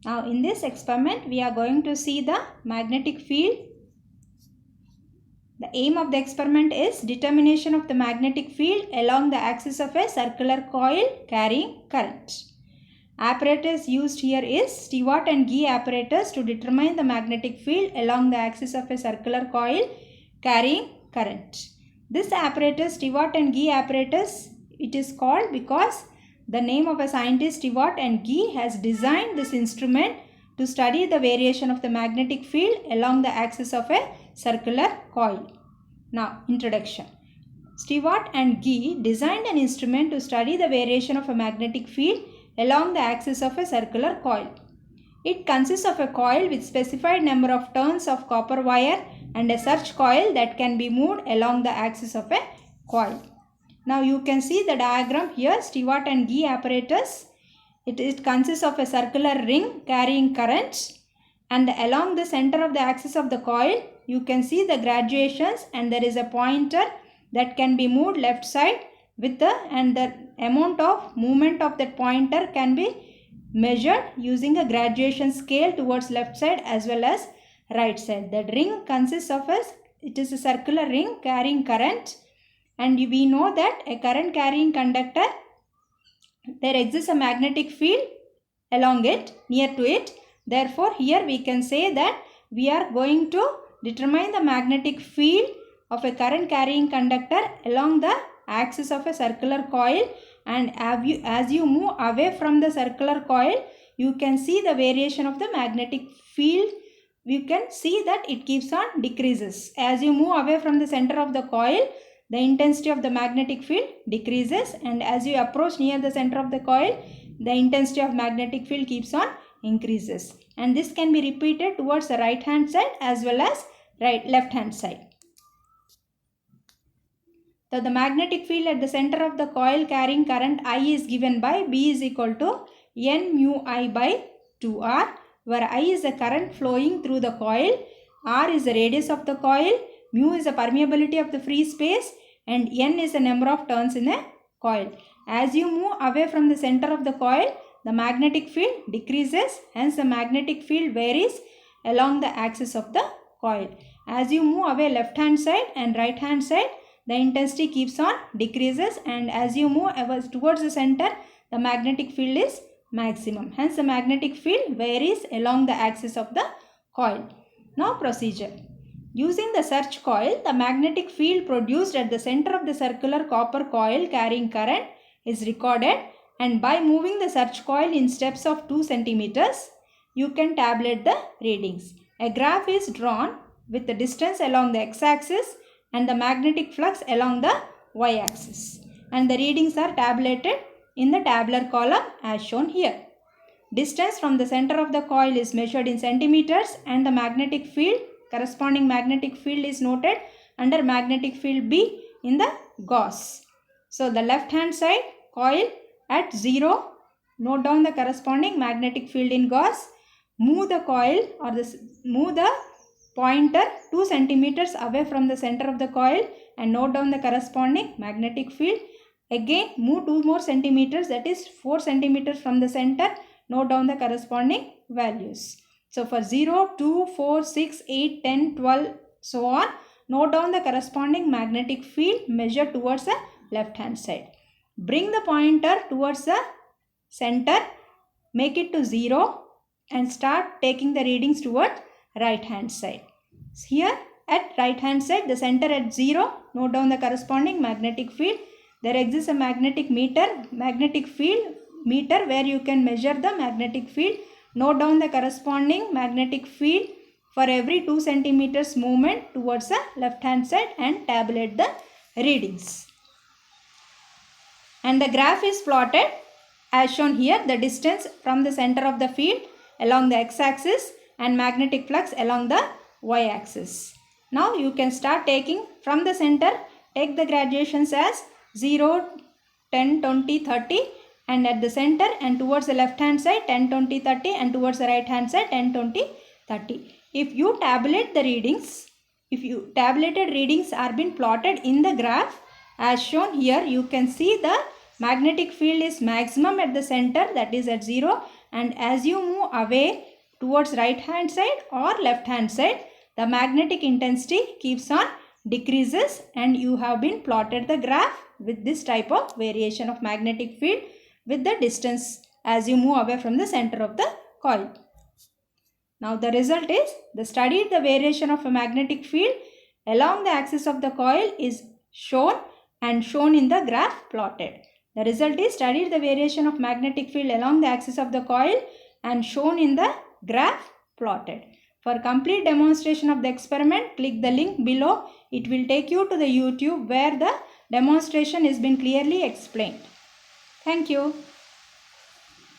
Now in this experiment we are going to see the magnetic field. The aim of the experiment is determination of the magnetic field along the axis of a circular coil carrying current. Apparatus used here is Stewart and Gee apparatus to determine the magnetic field along the axis of a circular coil carrying current. This apparatus, Stewart and Gee apparatus, it is called because the name of a scientist, Stewart and Gee, has designed this instrument to study the variation of the magnetic field along the axis of a circular coil. Now, introduction. Stewart and Gee designed an instrument to study the variation of a magnetic field along the axis of a circular coil. It consists of a coil with specified number of turns of copper wire and a search coil that can be moved along the axis of a coil. Now you can see the diagram here. Stewart and Gee apparatus. It consists of a circular ring carrying current, and along the center of the axis of the coil you can see the graduations, and there is a pointer that can be moved left side with the amount of movement of that pointer can be measured using a graduation scale towards left side as well as right side. The ring consists of it is a circular ring carrying current, and we know that a current carrying conductor, there exists a magnetic field along it, near to it. Therefore here we can say that we are going to determine the magnetic field of a current carrying conductor along the axis of a circular coil, and as you move away from the circular coil you can see the variation of the magnetic field. You can see that it keeps on decreases. As you move away from the center of the coil, the intensity of the magnetic field decreases, and as you approach near the center of the coil, the intensity of magnetic field keeps on increases. And this can be repeated towards the right hand side as well as left hand side. So the magnetic field at the center of the coil carrying current I is given by B is equal to N mu I by 2R, where I is the current flowing through the coil, R is the radius of the coil, mu is the permeability of the free space, and N is the number of turns in a coil. As you move away from the center of the coil, the magnetic field decreases, hence the magnetic field varies along the axis of the coil. As you move away left hand side and right hand side, the intensity keeps on decreases, and as you move towards the center, the magnetic field is maximum. Hence the magnetic field varies along the axis of the coil. Now procedure. Using the search coil, the magnetic field produced at the center of the circular copper coil carrying current is recorded, and by moving the search coil in steps of 2 centimeters, you can tabulate the readings. A graph is drawn with the distance along the x-axis and the magnetic flux along the y-axis, and the readings are tabulated in the tabular column as shown here. Distance from the center of the coil is measured in centimeters, and the magnetic field, corresponding magnetic field, is noted under magnetic field B in the Gauss. So the left hand side coil at 0, note down the corresponding magnetic field in Gauss. Move the coil or move the pointer 2 centimeters away from the center of the coil and note down the corresponding magnetic field. Again move 2 more centimeters, that is 4 centimeters from the center, note down the corresponding values. So for 0, 2, 4, 6, 8, 10, 12, so on, note down the corresponding magnetic field measured towards the left hand side. Bring the pointer towards the center, make it to 0 and start taking the readings towards right hand side. Here at right hand side, the center at 0, note down the corresponding magnetic field. There exists a magnetic field meter where you can measure the magnetic field. Note down the corresponding magnetic field for every 2 centimeters movement towards the left hand side and tabulate the readings. And the graph is plotted as shown here, the distance from the center of the field along the x-axis and magnetic flux along the y-axis. Now you can start taking from the center, take the graduations as 0, 10, 20, 30, and at the center and towards the left hand side 10, 20, 30, and towards the right hand side 10, 20, 30. If you tabulate the readings, tabulated readings are been plotted in the graph as shown here, you can see the magnetic field is maximum at the center, that is at 0, and as you move away towards right hand side or left hand side, the magnetic intensity keeps on decreases, and you have been plotted the graph with this type of variation of magnetic field with the distance as you move away from the center of the coil. Now the result is the studied the variation of a magnetic field along the axis of the coil is shown in the graph plotted. The result is studied the variation of magnetic field along the axis of the coil and shown in the graph plotted. For complete demonstration of the experiment, click the link below. It will take you to the YouTube where the demonstration has been clearly explained. Thank you.